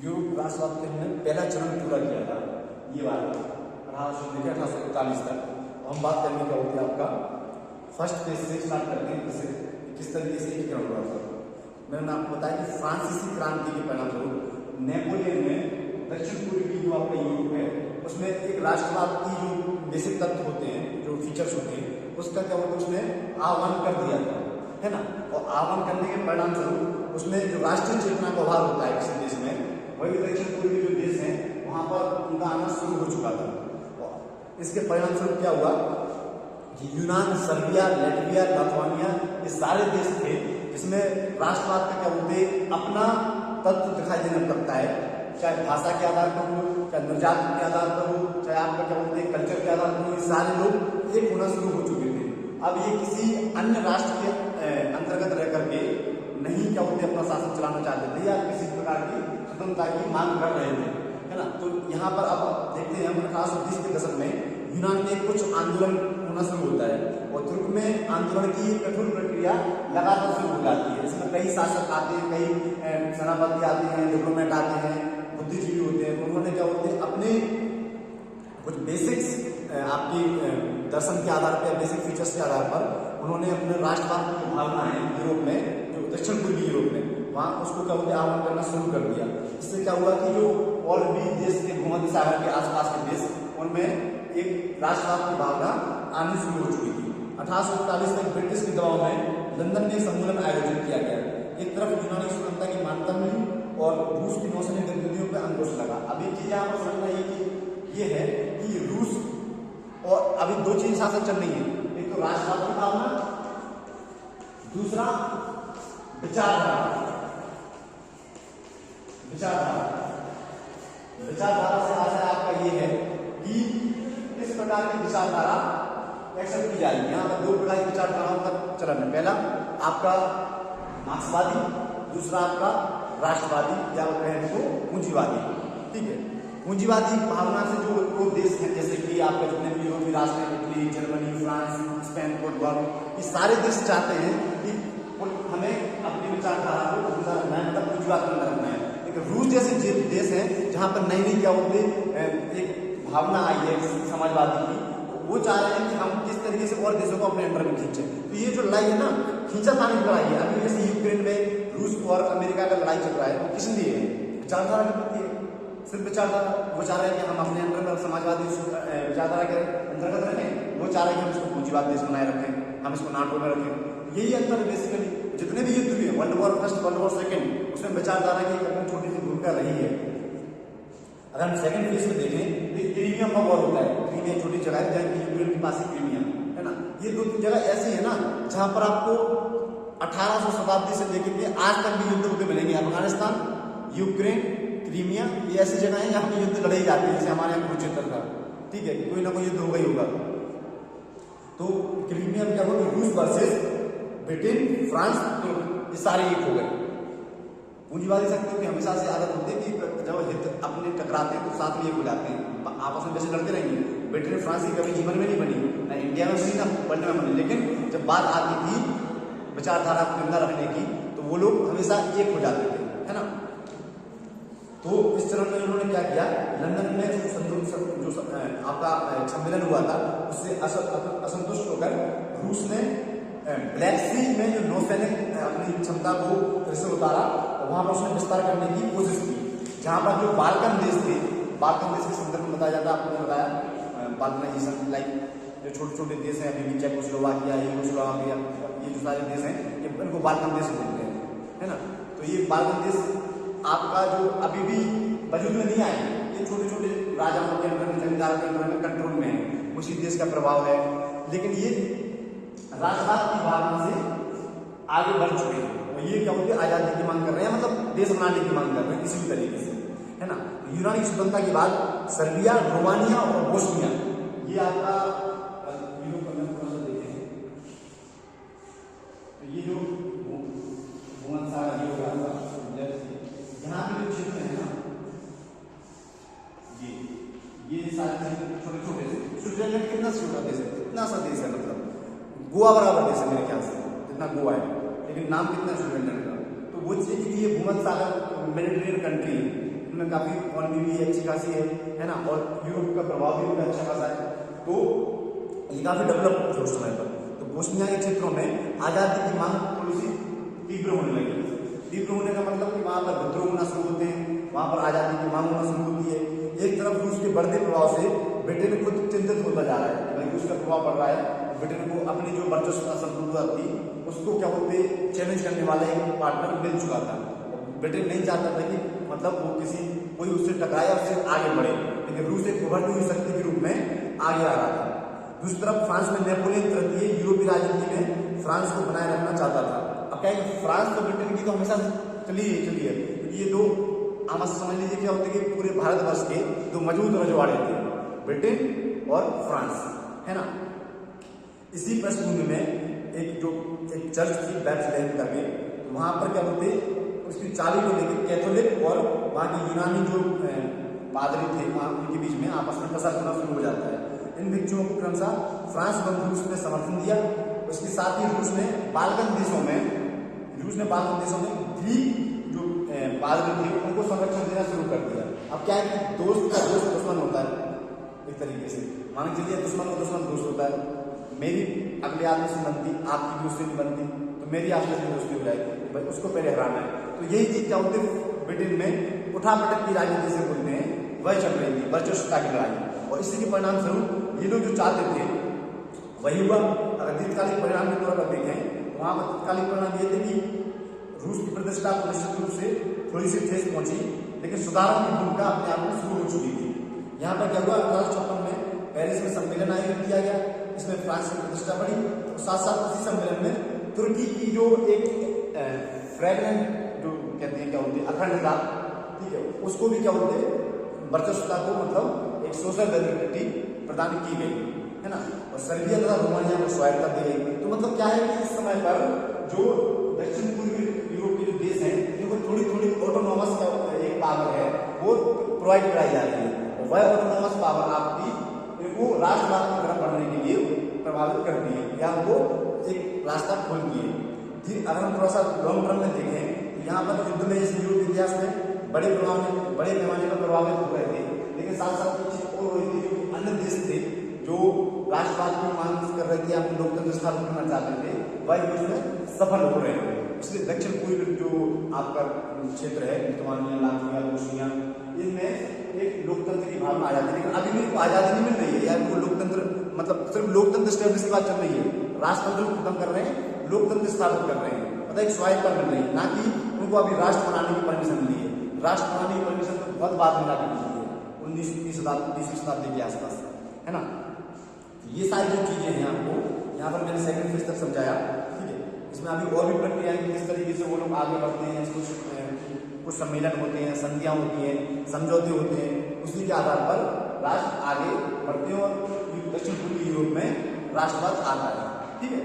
Europe राष्ट्रवाद के हमने पहला चरण पूरा किया था, ये बात 1841 तक। हम बात करेंगे क्या होती है आपका फर्स्ट फेज से स्टार्ट करते हैं, जैसे किस तरीके से एकीकरण हुआ था। मैंने आपको बताया कि फ्रांसीसी क्रांति के परिणामस्वरूप नेपोलियन ने दक्षिण पूर्वी जो आपका यूरोप है उसमें एक राष्ट्रवाद की जो बेसिक तत्व होते हैं, जो फीचर्स होते हैं, उसका क्या होता है उसने आह्वान कर दिया था, है ना। और आह्वान करने के परिणाम स्वरूप उसमें जो राष्ट्रीय चेतना का अभाव होता है किसी देश में, वही दक्षिण पूर्वी जो देश हैं वहां पर उनका आना शुरू हो चुका था। इसके परिणाम स्वरूप क्या हुआ कि यूनान, सर्बिया, लैटविया, लिथुआनिया ये सारे देश थे जिसमें राष्ट्रवाद का क्या बोलते अपना तत्व दिखाई देने लगता है, चाहे भाषा के आधार पर हो, चाहे निर्जात के आधार पर हो, चाहे आपका क्या बोलते हैं कल्चर के आधार पर हो, ये सारे लोग एक होना शुरू हो चुके थे। अब ये किसी अन्य राष्ट्र के अंतर्गत रह करके नहीं क्या बोलते अपना शासन चलाना चाहते थे या किसी प्रकार की स्वतंत्रता की मांग कर रहे थे, है ना। तो यहाँ पर अब देखते हैं 1820 के दशक में यूनान में कुछ आंदोलन होना शुरू होता है और तुर्क में आंदोलन की कठोर प्रक्रिया लगातार शुरू हो जाती है। इसमें कई शासक आते हैं, कई सेनापति आते हैं, डिप्लोमेट आते हैं, बुद्धिजीवी होते हैं। तो उन्होंने क्या बोलते हैं अपने कुछ बेसिक्स आपकी दर्शन के आधार पर, बेसिक फीचर्स के आधार पर उन्होंने अपने राष्ट्रवाद की भावना है यूरोप में, जो दक्षिण पूर्वी यूरोप में, वहाँ उसको क्या बोलते आह्वान करना शुरू कर दिया। इससे क्या हुआ कि जो और भी देश थे भूमध्य सागर के आसपास के देश, उनमें एक राष्ट्रवाद की भावना आनी शुरू हो चुकी थी। 1841 तक ब्रिटिश के दबाव में लंदन में सम्मेलन आयोजित किया गया। एक तरफ यूनानी स्वतंत्रता की मान्यता मिली और रूस की नौसैनिक गतिविधियों पर अंकुश लगा। अब एक चीज यहाँ पर समझना ये है कि रूस और अभी दो चीज साथ चल रही है, एक तो राष्ट्रवाद की भावना, दूसरा विचारधारा। विचारधारा से आशा आपका ये है कि इस प्रकार की विचारधारा एक्सेप्ट की जाएगी। यहाँ पर दो प्रकार की विचारधाराओं का चलन है, पहला आपका मार्क्सवादी, दूसरा आपका राष्ट्रवादी या कहें तो पूंजीवादी। ठीक है, पूंजीवादी भावना से जो वो देश हैं जैसे कि आपके जितने भी यूरोपीय राष्ट्र हैं, Italy, Germany, France, Spain, Portugal, ये सारे देश चाहते हैं कि हमें अपनी विचारधारा को रखना है, मतलब पूंजीवाद में रखना है। लेकिन रूस जैसे देश हैं जहाँ पर नई नई क्या बोलते एक भावना आई है समाजवादी की, तो वो चाह रहे हैं कि हम किस तरीके से और देशों को अपने अंडर में खींचे। तो ये जो लड़ाई है ना, खींचातानी की लड़ाई है। अभी जैसे यूक्रेन में रूस और अमेरिका का लड़ाई चल रहा है, वो किस लिए है? विचारधारा के प्रति है, सिर्फ विचारधारा। वो चाह रहे हैं कि हम अपने अंडर में समाजवादी विचारधारा के अंतर्गत रखें, वो चाह रहे हैं कि हम इसको पूंजीवाद देश बनाए रखें, हम इसको नाटो में रखें। यही अंतर है बेसिकली। जितने भी युद्ध हुए, world war first, world war second, उसमें विचारधारा की एक छोटी सी भूमिका रही है। अगर हम सेकंड फेज में देखें तो क्रीमिया का वॉर होता है। क्रीमिया छोटी जगह है जहाँ यूक्रेन के पास ही क्रीमिया है ना। ये दो तीन जगह ऐसी है ना जहां पर आपको 1800 शताब्दी से लेकर के आज तक भी युद्ध होते मिलेंगे। अफगानिस्तान, यूक्रेन, क्रीमिया, ये ऐसी जगह है जहाँ पे युद्ध लड़ाई जाती है, जैसे हमारे यहाँ कुरुक्षेत्र का। ठीक है, कोई ना कोई युद्ध होगा ही होगा। तो क्रीमिया में क्या होगा, रूस वर्सेस ब्रिटेन, फ्रांस, तो ये सारे एक हो गए। पूंजीवादी शक्तियों की हमेशा से आदत होती है कि जब हित अपने टकराते हैं तो साथ में एक हो जाते हैं, आपस में वैसे लड़ते रहेंगे। ब्रिटेन फ्रांस की कभी जीवन में नहीं बनी, ना इंडिया में बनी, ना वर्ल्ड में बनी। लेकिन जब बात आती थी विचारधारा को जिंदा रखने की, तो वो लोग हमेशा एक हो जाते थे, है ना। तो इस चरण में उन्होंने क्या किया, लंदन में जो आपका सम्मेलन हुआ था उससे असंतुष्ट होकर रूस ने ब्लैक सी में जो नौसैनिक अपनी क्षमता को फिर से उतारा और वहां पर उसने विस्तार करने की कोशिश की। जहां पर जो बाल्कन देश थे, बाल्कन देश के संदर्भ में बताया जाता है, आपको बताया बाल्कनाइजेशन, लाइक जो छोटे छोटे देश हैं अभी भी, चेकोस्लोवाकिया, यूगोस्लाविया, ये जो सारे देश हैं ये इनको बाल्कन देश बोलते हैं, है ना। तो ये बाल्कन देश आपका जो अभी भी वजूद में नहीं आए, ये छोटे छोटे राजाओं के अंदर, जमींदारों के अंदर कंट्रोल में है, उसी देश का प्रभाव है। लेकिन ये राष्ट्रवाद की भावना से आगे बढ़ चुके हैं और ये क्या होती है, आजादी की मांग कर रहे हैं, मतलब देश बनाने की मांग कर रहे हैं किसी भी तरीके से, है ना। यूनानी स्वतंत्रता के बाद सर्बिया, रोमानिया और बोस्निया, ये आपका यूरोप में थोड़ा सा देखें तो ये जो भूमध्य सागर ये होगा यहाँ पे जो क्षेत्र है ना, ये सारे छोटे छोटे से, स्विट्जरलैंड कितना छोटा देश है, इतना सा देश है, मतलब गोवा बराबर देश है मेरे ख्याल से, जितना गोवा है, लेकिन नाम कितना स्विट्जरलैंड का। तो वो चीज कि ये भूमध्य सागर मेडिटेरियन कंट्री में काफी इकोनॉमी भी अच्छी खासी है ना, और यूरोप का प्रभाव भी उनका अच्छा खासा है, तो ये काफी डेवलप थे उस समय पर। तो बोस्निया के क्षेत्रों में आजादी की मांग थोड़ी सी तीव्र होने लगी। तीव्र होने का मतलब कि वहां पर विद्रोह होना शुरू होते हैं, वहां पर आजादी की मांग होना शुरू होती है। एक तरफ रूस के बढ़ते प्रभाव से ब्रिटेन खुद चिंतित होता जा रहा है, भाई रूस का प्रभाव बढ़ रहा है, ब्रिटेन को अपनी जो वर्चस्व संप्रभुता थी उसको क्या बोलते चैलेंज करने वाला एक पार्टनर मिल चुका था। ब्रिटेन नहीं चाहता था कि मतलब वो कोई उससे टकराए, उससे आगे बढ़े, लेकिन रूस एक उभरती हुई शक्ति के रूप में आगे आ रहा था। दूसरी तरफ फ्रांस में नेपोलियन तृतीय यूरोपीय राजनीति में फ्रांस को बनाए रखना चाहता था। अब क्या है, फ्रांस तो ब्रिटेन की तो हमेशा चली है, ये दो आप समझ लीजिए क्या होते कि पूरे भारतवर्ष के दो मजबूत रजवाड़े थे, ब्रिटेन और फ्रांस, है ना। इसी पृष्ठभूमि में एक चर्च थी बेथलेहेम करके, तो वहां पर क्या बोलते उसकी चाबी को लेकर कैथोलिक और वहां के यूनानी जो पादरी थे उनके बीच में आपस में कसा होना शुरू हो जाता है। इन भिक्षुओं को क्रमशः फ्रांस व रूस ने समर्थन दिया। उसके साथ ही रूस ने बाल्कन देशों में ग्रीक जो पादरी थे उनको संरक्षण देना शुरू कर दिया। अब क्या है कि दोस्त का दोस्त दुश्मन होता है, एक तरीके से मान के चलिए दुश्मन का दुश्मन दोस्त होता है। मेरी अगले आदमी से बनती, आपकी दूसरे से बनती, तो मेरी आपसे दोस्ती हो जाएगी, भाई उसको पहले हराना है। तो यही चीज क्या होती है ब्रिटेन में उठापटक की राजनीति से बोलते हैं वह चल रही थी, वर्चस्वता की लड़ाई, और इसी के परिणाम स्वरूप ये लोग जो चाहते थे वही हुआ। अगर दीर्घकालिक परिणाम के तौर पर देखें तो वहां पर दीर्घकालिक परिणाम ये थे कि रूस की प्रतिष्ठा को निश्चित रूप से थोड़ी सी ठेस पहुंची, लेकिन सुधारों की भूमिका अपने आप में शुरू हो चुकी थी। यहाँ पर क्या हुआ, 1856 में पेरिस में सम्मेलन आयोजित किया गया, इसमें फ्रांस की प्रतिष्ठा बढ़ी, और साथ साथ उसी सम्मेलन में तुर्की की जो एक फ्रेगनेंट जो कहते हैं क्या होती है अखंडता, ठीक है, उसको भी क्या बोलते हैं वर्चस्वता को मतलब एक सोशल आइडेंटिटी प्रदान की गई, है ना। और सर्बिया तथा रोमानिया को स्वायत्तता दी गई। तो मतलब क्या है कि इस समय पर जो दक्षिण पूर्वी यूरोप के जो देश हैं इनको थोड़ी थोड़ी ऑटोनॉमस का एक पावर है वो प्रोवाइड कराई जा रही है, और वह ऑटोनॉमस पावर आपकी इनको राष्ट्रवाद की तरफ बढ़ने के लिए प्रभावित करती है या वो एक रास्ता खोलती है। अगर हम थोड़ा सा लॉन्ग टर्म में देखें तो यहाँ पर युद्ध में इस यूरोप इतिहास में बड़े पैमाने पर प्रभावित हो रहे थे, लेकिन साथ साथ कुछ चीज और हुई थी, जो अन्य देश थे जो राष्ट्रवाद की मांग कर रहे थे, अपने लोकतंत्र स्थापित करना चाहते थे, वह उसमें सफल हो रहे हैं। इसलिए दक्षिण पूर्वी जो आपका क्षेत्र है लिथुआनिया, लातविया, बोस्निया, इनमें एक लोकतंत्र की भावना आ जाती है, लेकिन अभी भी उनको आजादी नहीं मिल रही है, या उनको लोकतंत्र मतलब सिर्फ लोकतंत्र स्टेब्लिश की बात चल रही है, राष्ट्रतंत्र को खत्म कर रहे हैं, लोकतंत्र स्थापित कर रहे हैं, मतलब एक स्वायत्तता मिल रही है, ना कि उनको अभी राष्ट्र बनाने की परमिशन मिली है। राष्ट्र बनाने की परमिशन तो बहुत बाद में लाके मिली है, 19वीं शताब्दी के आसपास, है ना। ये सारी जो चीजें हैं आपको यहाँ पर मैंने सेकंड फेज तक समझाया, ठीक है। इसमें अभी और भी प्रक्रिया है किस तरीके से वो लोग आगे बढ़ते हैं, कुछ सम्मेलन होते हैं, संधियां होती हैं, समझौते होते हैं, उसी के आधार पर राष्ट्र आगे बढ़ते हैं और दक्षिण पूर्वी यूरोप में राष्ट्रवाद आता है, ठीक है।